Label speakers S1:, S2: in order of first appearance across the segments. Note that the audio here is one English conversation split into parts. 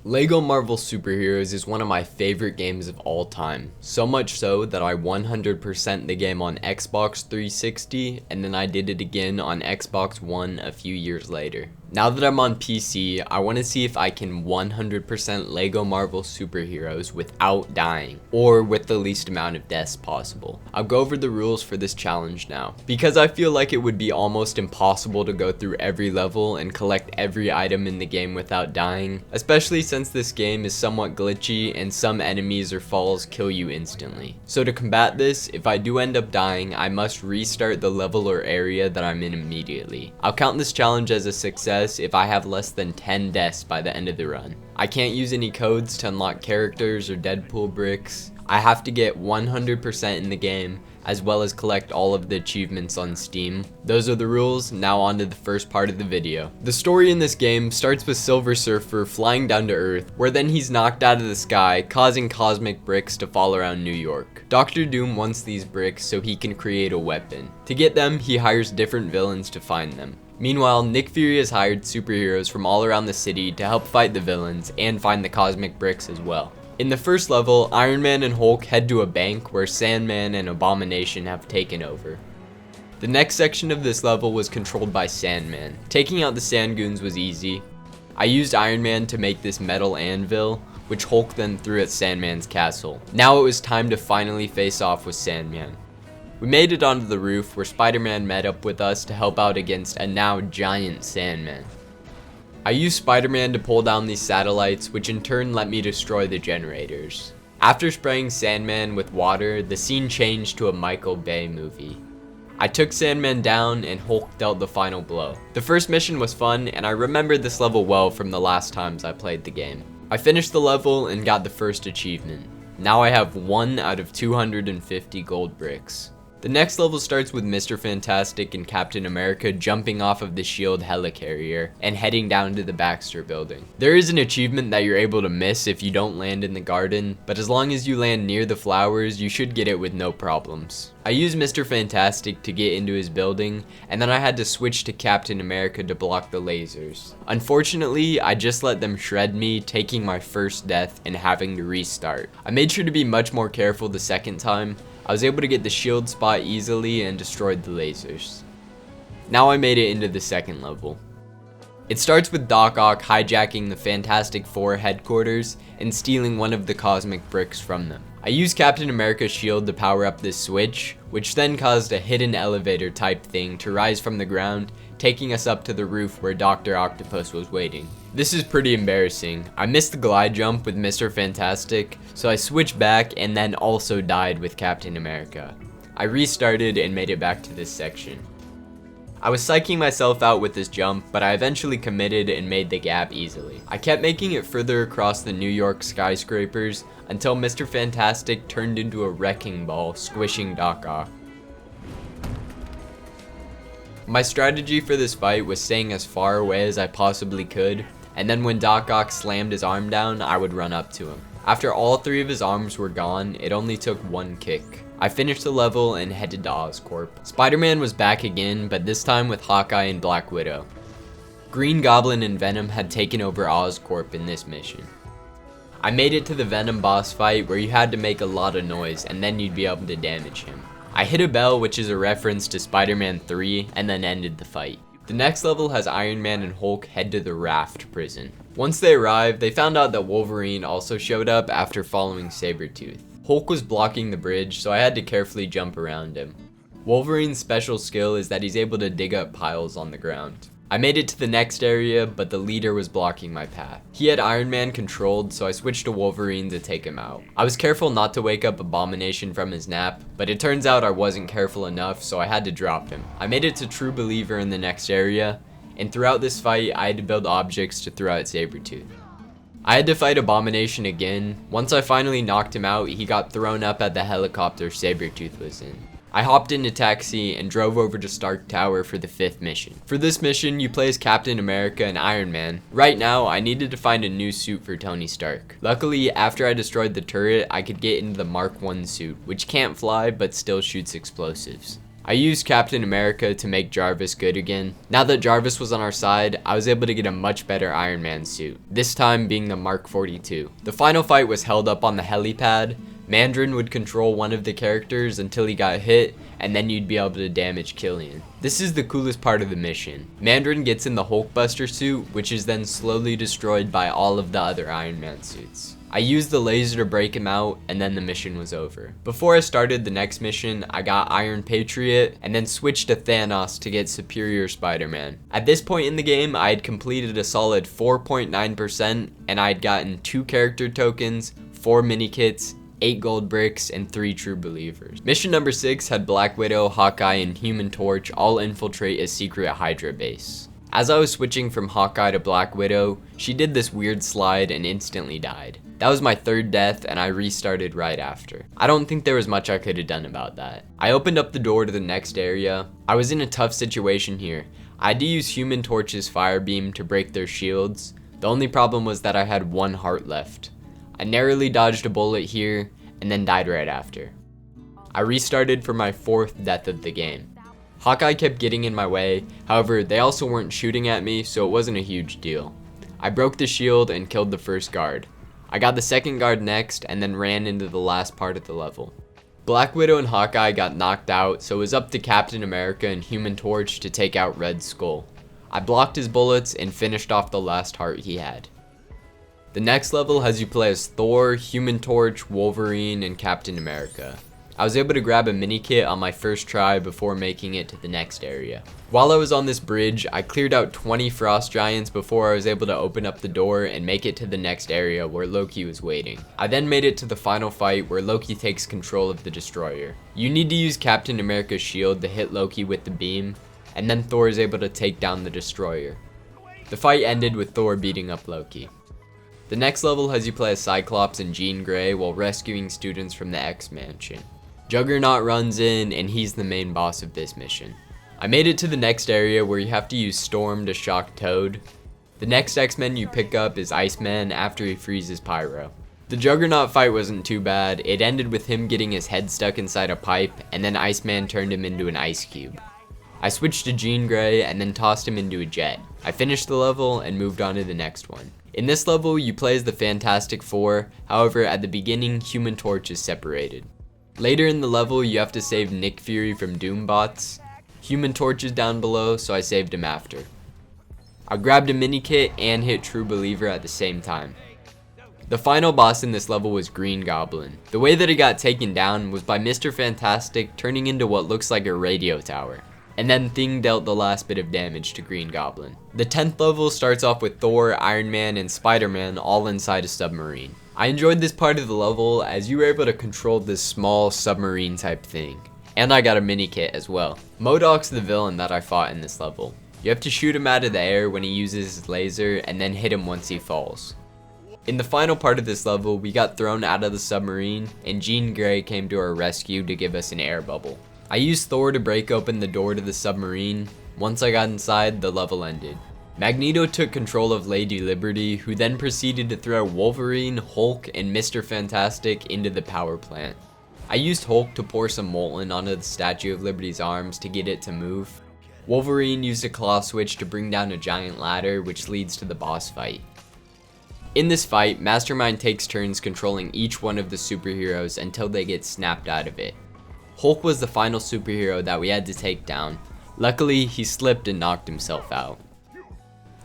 S1: Lego Marvel Superheroes is one of my favorite games of all time, so much so that I 100% the game on Xbox 360 and then I did it again on Xbox One a few years later. Now that I'm on PC, I want to see if I can 100% Lego Marvel Superheroes without dying, or with the least amount of deaths possible. I'll go over the rules for this challenge now, because I feel like it would be almost impossible to go through every level and collect every item in the game without dying, especially since this game is somewhat glitchy and some enemies or falls kill you instantly. So to combat this, if I do end up dying, I must restart the level or area that I'm in immediately. I'll count this challenge as a success if I have less than 10 deaths by the end of the run. I can't use any codes to unlock characters or Deadpool bricks. I have to get 100% in the game, as well as collect all of the achievements on Steam. Those are the rules. Now on to the first part of the video. The story in this game starts with Silver Surfer flying down to Earth, where then he's knocked out of the sky, causing cosmic bricks to fall around New York. Dr. Doom wants these bricks so he can create a weapon. To get them, he hires different villains to find them. Meanwhile, Nick Fury has hired superheroes from all around the city to help fight the villains and find the cosmic bricks as well. In the first level, Iron Man and Hulk head to a bank where Sandman and Abomination have taken over. The next section of this level was controlled by Sandman. Taking out the Sand Goons was easy. I used Iron Man to make this metal anvil, which Hulk then threw at Sandman's castle. Now it was time to finally face off with Sandman. We made it onto the roof where Spider-Man met up with us to help out against a now giant Sandman. I used Spider-Man to pull down these satellites, which in turn let me destroy the generators. After spraying Sandman with water, the scene changed to a Michael Bay movie. I took Sandman down and Hulk dealt the final blow. The first mission was fun, and I remembered this level well from the last times I played the game. I finished the level and got the first achievement. Now I have 1 out of 250 gold bricks. The next level starts with Mr. Fantastic and Captain America jumping off of the S.H.I.E.L.D. helicarrier and heading down to the Baxter building. There is an achievement that you're able to miss if you don't land in the garden, but as long as you land near the flowers, you should get it with no problems. I used Mr. Fantastic to get into his building, and then I had to switch to Captain America to block the lasers. Unfortunately, I just let them shred me, taking my first death and having to restart. I made sure to be much more careful the second time. I was able to get the shield spot easily and destroyed the lasers. Now I made it into the second level. It starts with Doc Ock hijacking the Fantastic Four headquarters and stealing one of the cosmic bricks from them. I used Captain America's shield to power up this switch, which then caused a hidden elevator type thing to rise from the ground, taking us up to the roof where Dr. Octopus was waiting. This is pretty embarrassing. I missed the glide jump with Mr. Fantastic, so I switched back and then also died with Captain America. I restarted and made it back to this section. I was psyching myself out with this jump, but I eventually committed and made the gap easily. I kept making it further across the New York skyscrapers until Mr. Fantastic turned into a wrecking ball, squishing Doc Ock. My strategy for this fight was staying as far away as I possibly could, and then when Doc Ock slammed his arm down, I would run up to him. After all 3 of his arms were gone, it only took 1 kick. I finished the level and headed to Oscorp. Spider-Man was back again, but this time with Hawkeye and Black Widow. Green Goblin and Venom had taken over Oscorp in this mission. I made it to the Venom boss fight where you had to make a lot of noise and then you'd be able to damage him. I hit a bell, which is a reference to Spider-Man 3, and then ended the fight. The next level has Iron Man and Hulk head to the Raft prison. Once they arrived, they found out that Wolverine also showed up after following Sabretooth. Hulk was blocking the bridge, so I had to carefully jump around him. Wolverine's special skill is that he's able to dig up piles on the ground. I made it to the next area, but the leader was blocking my path. He had Iron Man controlled, so I switched to Wolverine to take him out. I was careful not to wake up Abomination from his nap, but it turns out I wasn't careful enough, so I had to drop him. I made it to True Believer in the next area, and throughout this fight, I had to build objects to throw at Sabretooth. I had to fight Abomination again. Once I finally knocked him out, he got thrown up at the helicopter Sabretooth was in. I hopped in a taxi and drove over to Stark Tower for the 5th mission. For this mission, you play as Captain America and Iron Man. Right now, I needed to find a new suit for Tony Stark. Luckily, after I destroyed the turret, I could get into the Mark 1 suit, which can't fly but still shoots explosives. I used Captain America to make Jarvis good again. Now that Jarvis was on our side, I was able to get a much better Iron Man suit, this time being the Mark 42. The final fight was held up on the helipad. Mandarin would control one of the characters until he got hit, and then you'd be able to damage Killian. This is the coolest part of the mission. Mandarin gets in the Hulkbuster suit, which is then slowly destroyed by all of the other Iron Man suits. I used the laser to break him out, and then the mission was over. Before I started the next mission, I got Iron Patriot, and then switched to Thanos to get Superior Spider-Man. At this point in the game, I had completed a solid 4.9%, and I had gotten 2 character tokens, 4 mini kits, 8 gold bricks, and 3 true believers. Mission number 6 had Black Widow, Hawkeye, and Human Torch all infiltrate a secret Hydra base. As I was switching from Hawkeye to Black Widow, she did this weird slide and instantly died. That was my 3rd death, and I restarted right after. I don't think there was much I could have done about that. I opened up the door to the next area. I was in a tough situation here. I had to use Human Torch's fire beam to break their shields. The only problem was that I had 1 heart left. I narrowly dodged a bullet here, and then died right after. I restarted for my 4th death of the game. Hawkeye kept getting in my way, however they also weren't shooting at me, so it wasn't a huge deal. I broke the shield and killed the first guard. I got the second guard next, and then ran into the last part of the level. Black Widow and Hawkeye got knocked out, so it was up to Captain America and Human Torch to take out Red Skull. I blocked his bullets and finished off the last heart he had. The next level has you play as Thor, Human Torch, Wolverine, and Captain America. I was able to grab a mini kit on my first try before making it to the next area. While I was on this bridge, I cleared out 20 frost giants before I was able to open up the door and make it to the next area where Loki was waiting. I then made it to the final fight where Loki takes control of the destroyer. You need to use Captain America's shield to hit Loki with the beam, and then Thor is able to take down the destroyer. The fight ended with Thor beating up Loki. The next level has you play as Cyclops and Jean Grey while rescuing students from the X-Mansion. Juggernaut runs in, and he's the main boss of this mission. I made it to the next area where you have to use Storm to shock Toad. The next X-Men you pick up is Iceman after he freezes Pyro. The Juggernaut fight wasn't too bad. It ended with him getting his head stuck inside a pipe, and then Iceman turned him into an ice cube. I switched to Jean Grey and then tossed him into a jet. I finished the level and moved on to the next one. In this level, you play as the Fantastic Four, however at the beginning, Human Torch is separated. Later in the level, you have to save Nick Fury from Doombots. Human Torch is down below, so I saved him after. I grabbed a mini kit and hit True Believer at the same time. The final boss in this level was Green Goblin. The way that he got taken down was by Mr. Fantastic turning into what looks like a radio tower. And then Thing dealt the last bit of damage to Green Goblin. The 10th level starts off with Thor, Iron Man, and Spider-Man all inside a submarine. I enjoyed this part of the level as you were able to control this small submarine type thing. And I got a mini kit as well. MODOK's the villain that I fought in this level. You have to shoot him out of the air when he uses his laser and then hit him once he falls. In the final part of this level, we got thrown out of the submarine and Jean Grey came to our rescue to give us an air bubble. I used Thor to break open the door to the submarine. Once I got inside, the level ended. Magneto took control of Lady Liberty, who then proceeded to throw Wolverine, Hulk, and Mr. Fantastic into the power plant. I used Hulk to pour some molten onto the Statue of Liberty's arms to get it to move. Wolverine used a claw switch to bring down a giant ladder, which leads to the boss fight. In this fight, Mastermind takes turns controlling each one of the superheroes until they get snapped out of it. Hulk was the final superhero that we had to take down. Luckily, he slipped and knocked himself out.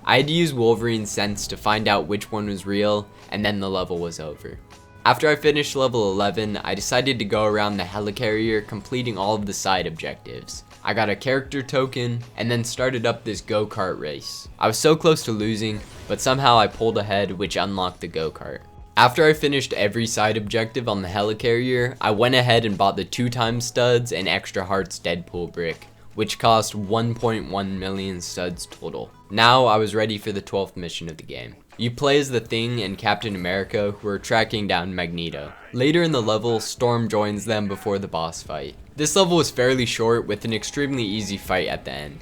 S1: I had to use Wolverine's sense to find out which one was real, and then the level was over. After I finished level 11, I decided to go around the helicarrier completing all of the side objectives. I got a character token, and then started up this go-kart race. I was so close to losing, but somehow I pulled ahead, which unlocked the go-kart. After I finished every side objective on the helicarrier, I went ahead and bought the 2x studs and extra hearts Deadpool brick, which cost 1.1 million studs total. Now I was ready for the 12th mission of the game. You play as the Thing and Captain America who are tracking down Magneto. Later in the level, Storm joins them before the boss fight. This level was fairly short with an extremely easy fight at the end.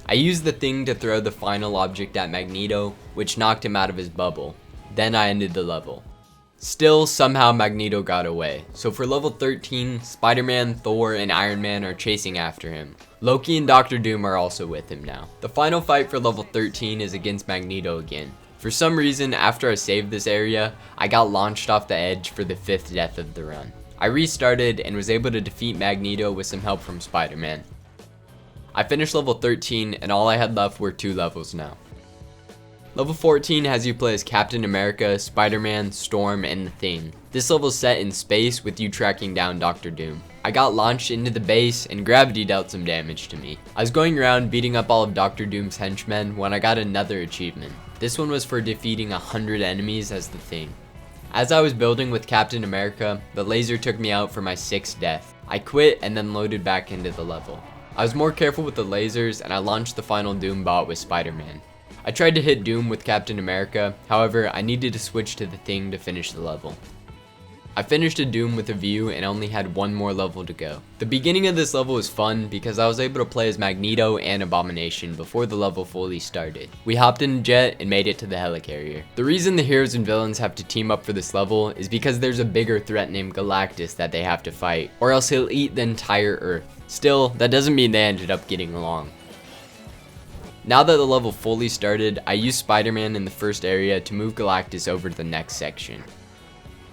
S1: I used the Thing to throw the final object at Magneto, which knocked him out of his bubble. Then I ended the level. Still, somehow Magneto got away. So for level 13, Spider-Man, Thor, and Iron Man are chasing after him. Loki and Doctor Doom are also with him now. The final fight for level 13 is against Magneto again. For some reason, after I saved this area, I got launched off the edge for the 5th death of the run. I restarted and was able to defeat Magneto with some help from Spider-Man. I finished level 13 and all I had left were 2 levels now. Level 14 has you play as Captain America, Spider-Man, Storm, and the Thing. This level is set in space with you tracking down Doctor Doom. I got launched into the base and gravity dealt some damage to me. I was going around beating up all of Doctor Doom's henchmen when I got another achievement. This one was for defeating 100 enemies as the Thing. As I was building with Captain America, the laser took me out for my 6th death. I quit and then loaded back into the level. I was more careful with the lasers and I launched the final Doom bot with Spider-Man. I tried to hit Doom with Captain America, however I needed to switch to the Thing to finish the level. I finished a Doom with a view and only had one more level to go. The beginning of this level was fun because I was able to play as Magneto and Abomination before the level fully started. We hopped in a jet and made it to the helicarrier. The reason the heroes and villains have to team up for this level is because there's a bigger threat named Galactus that they have to fight, or else he'll eat the entire Earth. Still, that doesn't mean they ended up getting along. Now that the level fully started, I used Spider-Man in the first area to move Galactus over to the next section.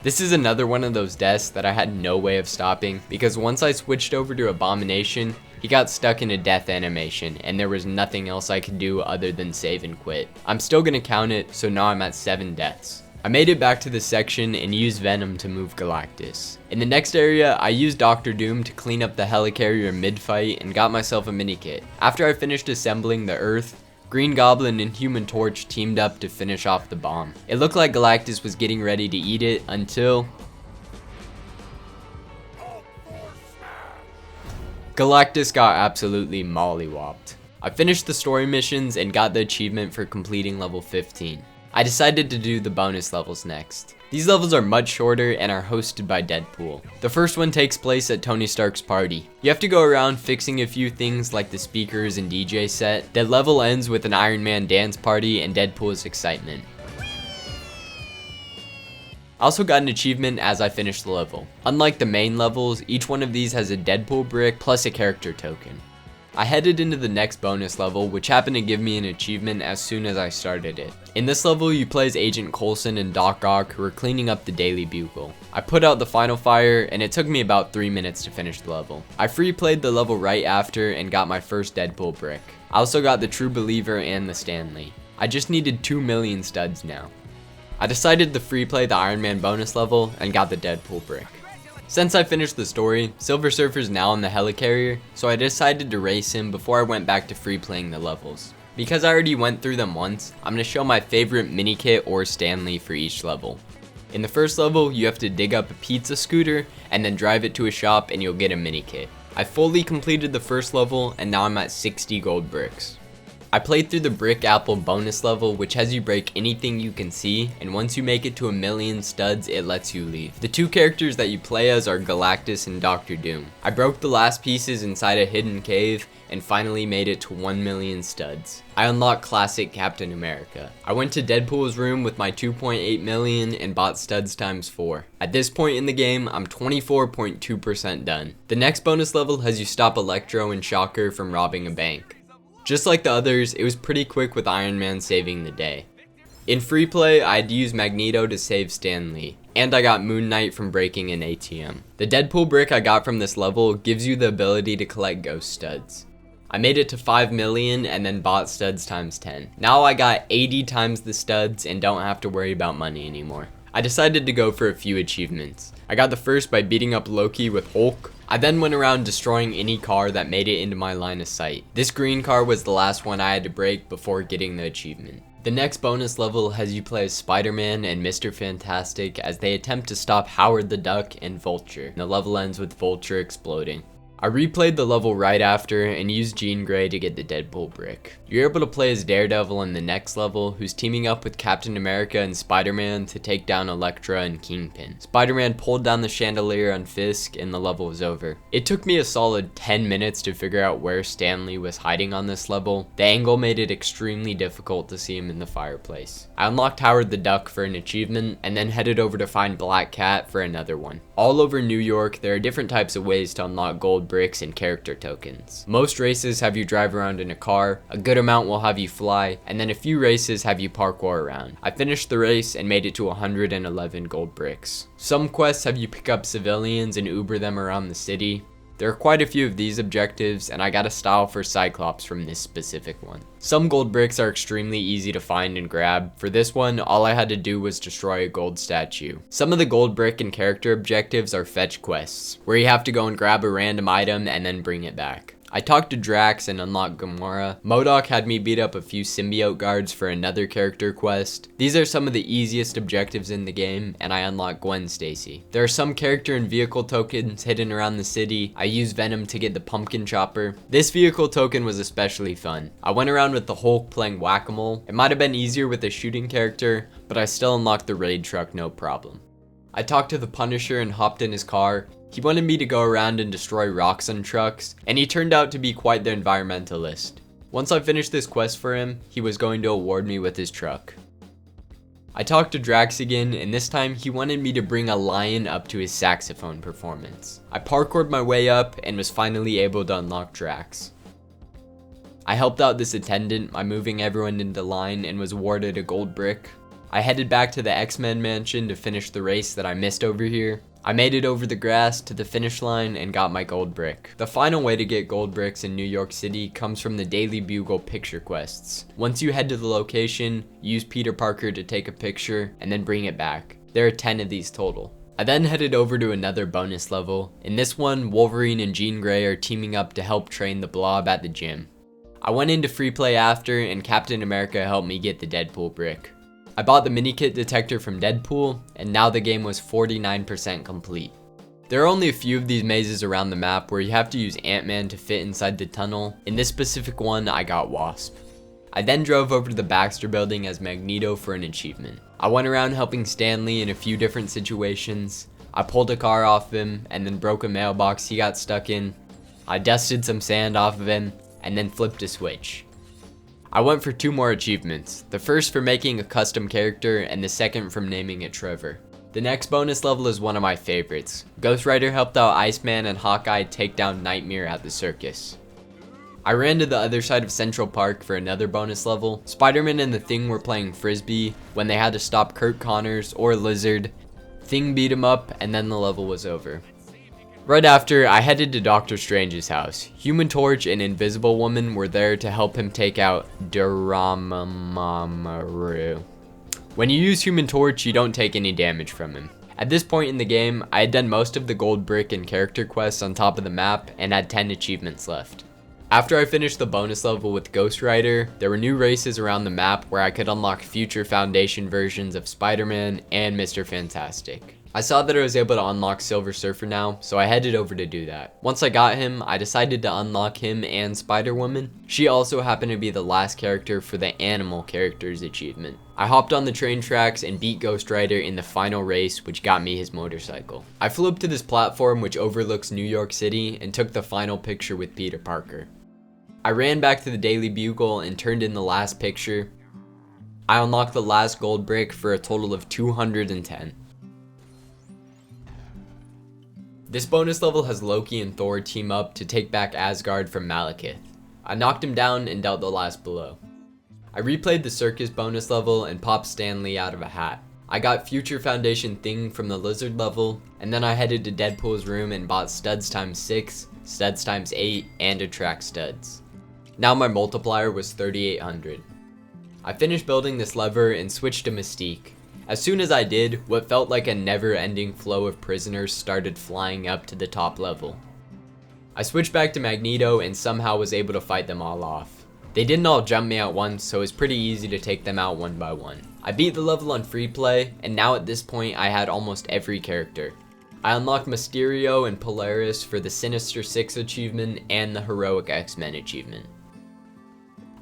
S1: This is another one of those deaths that I had no way of stopping because once I switched over to Abomination, he got stuck in a death animation and there was nothing else I could do other than save and quit. I'm still gonna count it, so now I'm at 7 deaths. I made it back to this section and used Venom to move Galactus. In the next area, I used Doctor Doom to clean up the helicarrier mid-fight and got myself a mini-kit. After I finished assembling the Earth, Green Goblin and Human Torch teamed up to finish off the bomb. It looked like Galactus was getting ready to eat it until Galactus got absolutely mollywopped. I finished the story missions and got the achievement for completing level 15. I decided to do the bonus levels next. These levels are much shorter and are hosted by Deadpool. The first one takes place at Tony Stark's party. You have to go around fixing a few things like the speakers and DJ set. The level ends with an Iron Man dance party and Deadpool's excitement. I also got an achievement as I finished the level. Unlike the main levels, each one of these has a Deadpool brick plus a character token. I headed into the next bonus level, which happened to give me an achievement as soon as I started it. In this level, you play as Agent Coulson and Doc Ock, who are cleaning up the Daily Bugle. I put out the final fire, and it took me about 3 minutes to finish the level. I free played the level right after and got my first Deadpool brick. I also got the True Believer and the Stanley. I just needed 2 million studs now. I decided to free play the Iron Man bonus level and got the Deadpool brick. Since I finished the story, Silver Surfer's now on the helicarrier, so I decided to race him before I went back to free playing the levels. Because I already went through them once, I'm going to show my favorite mini kit or Stanley for each level. In the first level, you have to dig up a pizza scooter and then drive it to a shop and you'll get a mini kit. I fully completed the first level and now I'm at 60 gold bricks. I played through the Brick Apple bonus level, which has you break anything you can see, and once you make it to 1,000,000 studs, it lets you leave. The 2 characters that you play as are Galactus and Doctor Doom. I broke the last pieces inside a hidden cave, and finally made it to 1,000,000 studs. I unlocked classic Captain America. I went to Deadpool's room with my 2.8 million and bought studs times 4. At this point in the game, I'm 24.2% done. The next bonus level has you stop Electro and Shocker from robbing a bank. Just like the others, it was pretty quick with Iron Man saving the day. In free play, I'd use Magneto to save Stan Lee, and I got Moon Knight from breaking an ATM. The Deadpool brick I got from this level gives you the ability to collect ghost studs. I made it to 5 million and then bought studs times 10. Now I got 80 times the studs and don't have to worry about money anymore. I decided to go for a few achievements. I got the first by beating up Loki with Hulk. I then went around destroying any car that made it into my line of sight. This green car was the last one I had to break before getting the achievement. The next bonus level has you play as Spider-Man and Mr. Fantastic as they attempt to stop Howard the Duck and Vulture. The level ends with Vulture exploding. I replayed the level right after and used Jean Grey to get the Deadpool brick. You're able to play as Daredevil in the next level, who's teaming up with Captain America and Spider-Man to take down Elektra and Kingpin. Spider-Man pulled down the chandelier on Fisk and the level was over. It took me a solid 10 minutes to figure out where Stanley was hiding on this level. The angle made it extremely difficult to see him in the fireplace. I unlocked Howard the Duck for an achievement and then headed over to find Black Cat for another one. All over New York, there are different types of ways to unlock gold bricks and character tokens. Most races have you drive around in a car, a good amount will have you fly, and then a few races have you parkour around. I finished the race and made it to 111 gold bricks. Some quests have you pick up civilians and Uber them around the city. There are quite a few of these objectives, and I got a style for Cyclops from this specific one. Some gold bricks are extremely easy to find and grab. For this one, all I had to do was destroy a gold statue. Some of the gold brick and character objectives are fetch quests, where you have to go and grab a random item and then bring it back. I talked to Drax and unlocked Gamora. MODOK had me beat up a few symbiote guards for another character quest. These are some of the easiest objectives in the game, and I unlocked Gwen Stacy. There are some character and vehicle tokens hidden around the city. I used Venom to get the pumpkin chopper. This vehicle token was especially fun. I went around with the Hulk playing whack-a-mole. It might have been easier with a shooting character, but I still unlocked the raid truck no problem. I talked to the Punisher and hopped in his car. He wanted me to go around and destroy rocks on trucks, and he turned out to be quite the environmentalist. Once I finished this quest for him, he was going to award me with his truck. I talked to Drax again, and this time he wanted me to bring a lion up to his saxophone performance. I parkoured my way up and was finally able to unlock Drax. I helped out this attendant by moving everyone into line and was awarded a gold brick. I headed back to the X-Men mansion to finish the race that I missed over here. I made it over the grass to the finish line and got my gold brick. The final way to get gold bricks in New York City comes from the Daily Bugle picture quests. Once you head to the location, use Peter Parker to take a picture and then bring it back. There are 10 of these total. I then headed over to another bonus level. In this one, Wolverine and Jean Grey are teaming up to help train the Blob at the gym. I went into free play after and Captain America helped me get the Deadpool brick. I bought the mini kit detector from Deadpool, and now the game was 49% complete. There are only a few of these mazes around the map where you have to use Ant-Man to fit inside the tunnel. In this specific one, I got Wasp. I then drove over to the Baxter building as Magneto for an achievement. I went around helping Stanley in a few different situations. I pulled a car off him, and then broke a mailbox he got stuck in. I dusted some sand off of him, and then flipped a switch. I went for 2 more achievements, the first for making a custom character and the second from naming it Trevor. The next bonus level is one of my favorites. Ghost Rider helped out Iceman and Hawkeye take down Nightmare at the circus. I ran to the other side of Central Park for another bonus level. Spider-Man and the Thing were playing Frisbee when they had to stop Kurt Connors or Lizard. Thing beat him up and then the level was over. Right after, I headed to Doctor Strange's house. Human Torch and Invisible Woman were there to help him take out Dormammu. When you use Human Torch, you don't take any damage from him. At this point in the game, I had done most of the gold brick and character quests on top of the map and had 10 achievements left. After I finished the bonus level with Ghost Rider, there were new races around the map where I could unlock future Foundation versions of Spider-Man and Mr. Fantastic. I saw that I was able to unlock Silver Surfer now, so I headed over to do that. Once I got him, I decided to unlock him and Spider-Woman. She also happened to be the last character for the Animal Characters achievement. I hopped on the train tracks and beat Ghost Rider in the final race, which got me his motorcycle. I flew up to this platform which overlooks New York City and took the final picture with Peter Parker. I ran back to the Daily Bugle and turned in the last picture. I unlocked the last gold brick for a total of 210. This bonus level has Loki and Thor team up to take back Asgard from Malekith. I knocked him down and dealt the last blow. I replayed the circus bonus level and popped Stanley out of a hat. I got Future Foundation Thing from the Lizard level, and then I headed to Deadpool's room and bought studs times 6, studs times 8, and attract studs. Now my multiplier was 3,800. I finished building this lever and switched to Mystique. As soon as I did, what felt like a never-ending flow of prisoners started flying up to the top level. I switched back to Magneto and somehow was able to fight them all off. They didn't all jump me at once, so it was pretty easy to take them out one by one. I beat the level on free play, and now at this point I had almost every character. I unlocked Mysterio and Polaris for the Sinister Six achievement and the Heroic X-Men achievement.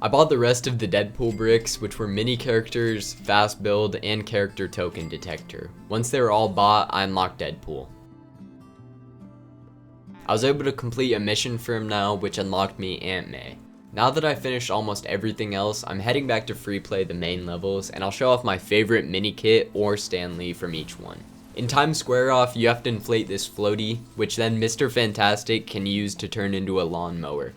S1: I bought the rest of the Deadpool bricks, which were mini characters, fast build, and character token detector. Once they were all bought, I unlocked Deadpool. I was able to complete a mission for him now, which unlocked me Aunt May. Now that I finished almost everything else, I'm heading back to free play the main levels, and I'll show off my favorite mini kit or Stan Lee from each one. In Times Square off, you have to inflate this floaty, which then Mr. Fantastic can use to turn into a lawnmower.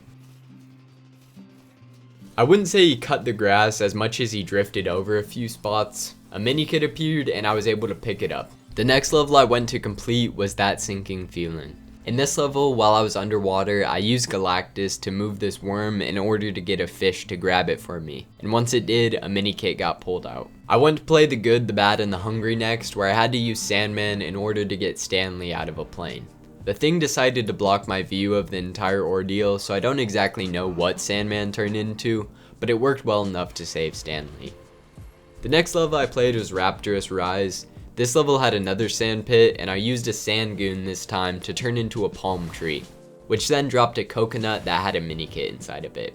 S1: I wouldn't say he cut the grass as much as he drifted over a few spots. A mini kit appeared and I was able to pick it up. The next level I went to complete was That Sinking Feeling. In this level, while I was underwater, I used Galactus to move this worm in order to get a fish to grab it for me. And once it did, a mini kit got pulled out. I went to play the good, the bad, and the hungry next, where I had to use Sandman in order to get Stan Lee out of a plane. The thing decided to block my view of the entire ordeal, so I don't exactly know what Sandman turned into, but it worked well enough to save Stan Lee. The next level I played was Rapturous Rise. This level had another sand pit, and I used a sand goon this time to turn into a palm tree, which then dropped a coconut that had a mini kit inside of it.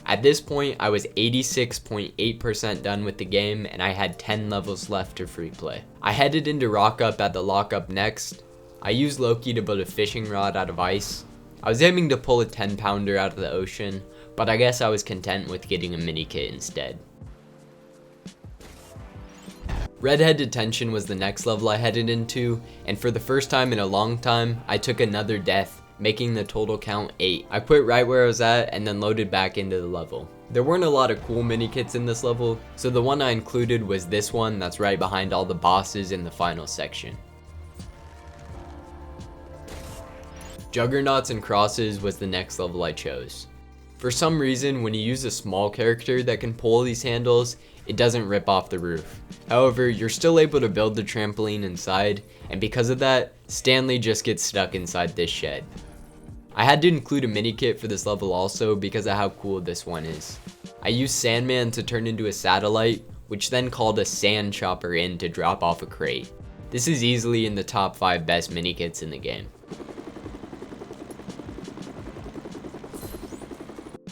S1: At this point, I was 86.8% done with the game, and I had 10 levels left to free play. I headed into Rock Up at the lockup next. I used Loki to build a fishing rod out of ice. I was aiming to pull a 10-pounder out of the ocean, but I guess I was content with getting a mini kit instead. Redhead Detention was the next level I headed into, and for the first time in a long time, I took another death, making the total count 8. I quit right where I was at and then loaded back into the level. There weren't a lot of cool mini kits in this level, so the one I included was this one that's right behind all the bosses in the final section. Juggernauts and Crosses was the next level I chose. For some reason, when you use a small character that can pull these handles, it doesn't rip off the roof. However, you're still able to build the trampoline inside, and because of that, Stan Lee just gets stuck inside this shed. I had to include a mini kit for this level also because of how cool this one is. I used Sandman to turn into a satellite, which then called a sand chopper in to drop off a crate. This is easily in the top 5 best mini kits in the game.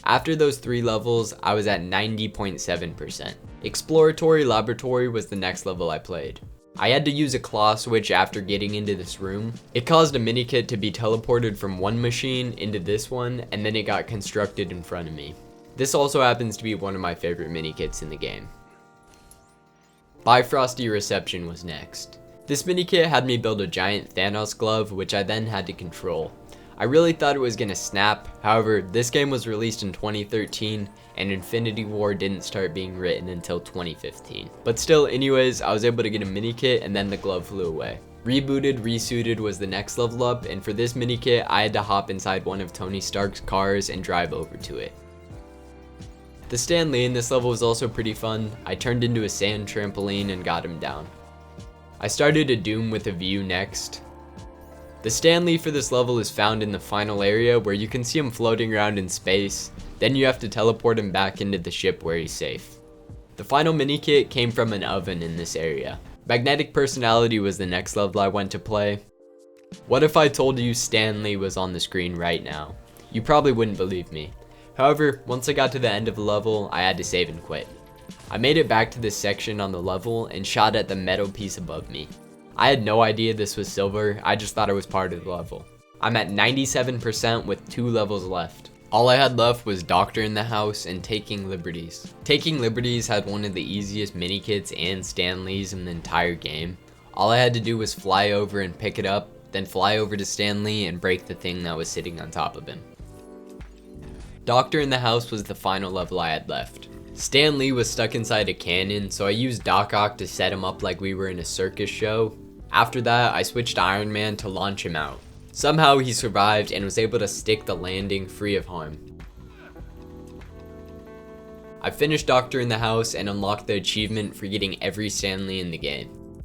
S1: After those 3 levels, I was at 90.7%. Exploratory Laboratory was the next level I played. I had to use a claw switch after getting into this room. It caused a mini kit to be teleported from one machine into this one, and then it got constructed in front of me. This also happens to be one of my favorite mini kits in the game. Bifrosty Reception was next. This mini kit had me build a giant Thanos glove, which I then had to control. I really thought it was gonna snap, however, this game was released in 2013, and Infinity War didn't start being written until 2015. But still, anyways, I was able to get a mini kit and then the glove flew away. Rebooted Resuited was the next level up, and for this mini kit, I had to hop inside one of Tony Stark's cars and drive over to it. The Stan Lee in this level was also pretty fun. I turned into a sand trampoline and got him down. I started a Doom with a view next. The Stan Lee for this level is found in the final area where you can see him floating around in space, then you have to teleport him back into the ship where he's safe. The final mini kit came from an oven in this area. Magnetic Personality was the next level I went to play. What if I told you Stan Lee was on the screen right now? You probably wouldn't believe me. However, once I got to the end of the level, I had to save and quit. I made it back to this section on the level and shot at the metal piece above me. I had no idea this was silver, I just thought it was part of the level. I'm at 97% with 2 levels left. All I had left was Doctor in the House and Taking Liberties. Taking Liberties had one of the easiest mini kits and Stan Lee's in the entire game. All I had to do was fly over and pick it up, then fly over to Stan Lee and break the thing that was sitting on top of him. Doctor in the House was the final level I had left. Stan Lee was stuck inside a cannon, so I used Doc Ock to set him up like we were in a circus show. After that, I switched to Iron Man to launch him out. Somehow he survived and was able to stick the landing free of harm. I finished Doctor in the House and unlocked the achievement for getting every Stan Lee in the game.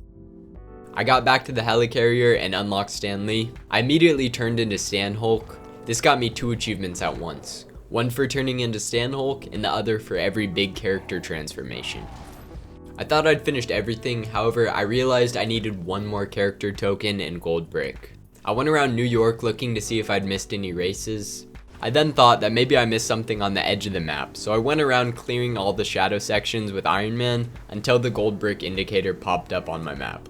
S1: I got back to the helicarrier and unlocked Stan Lee. I immediately turned into Stan Hulk. This got me 2 achievements at once. One for turning into Stan Hulk and the other for every big character transformation. I thought I'd finished everything, however, I realized I needed one more character token and gold brick. I went around New York looking to see if I'd missed any races. I then thought that maybe I missed something on the edge of the map, so I went around clearing all the shadow sections with Iron Man until the gold brick indicator popped up on my map.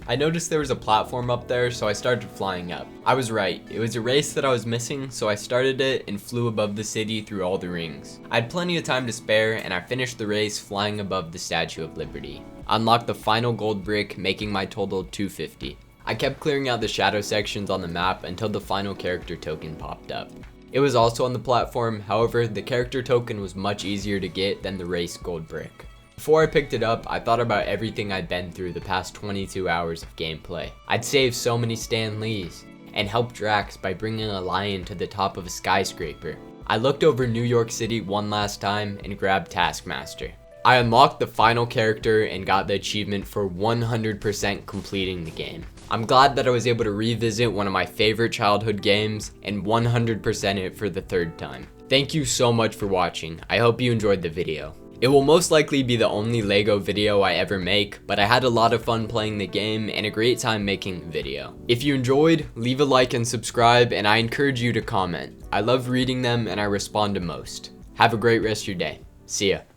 S1: I noticed there was a platform up there, so I started flying up. I was right, it was a race that I was missing, so I started it and flew above the city through all the rings. I had plenty of time to spare, and I finished the race flying above the Statue of Liberty. I unlocked the final gold brick, making my total 250. I kept clearing out the shadow sections on the map until the final character token popped up. It was also on the platform, however, the character token was much easier to get than the race gold brick. Before I picked it up, I thought about everything I'd been through the past 22 hours of gameplay. I'd saved so many Stan Lees, and helped Drax by bringing a lion to the top of a skyscraper. I looked over New York City one last time and grabbed Taskmaster. I unlocked the final character and got the achievement for 100% completing the game. I'm glad that I was able to revisit one of my favorite childhood games and 100% it for the third time. Thank you so much for watching. I hope you enjoyed the video. It will most likely be the only LEGO video I ever make, but I had a lot of fun playing the game and a great time making the video. If you enjoyed, leave a like and subscribe, and I encourage you to comment. I love reading them and I respond to most. Have a great rest of your day. See ya.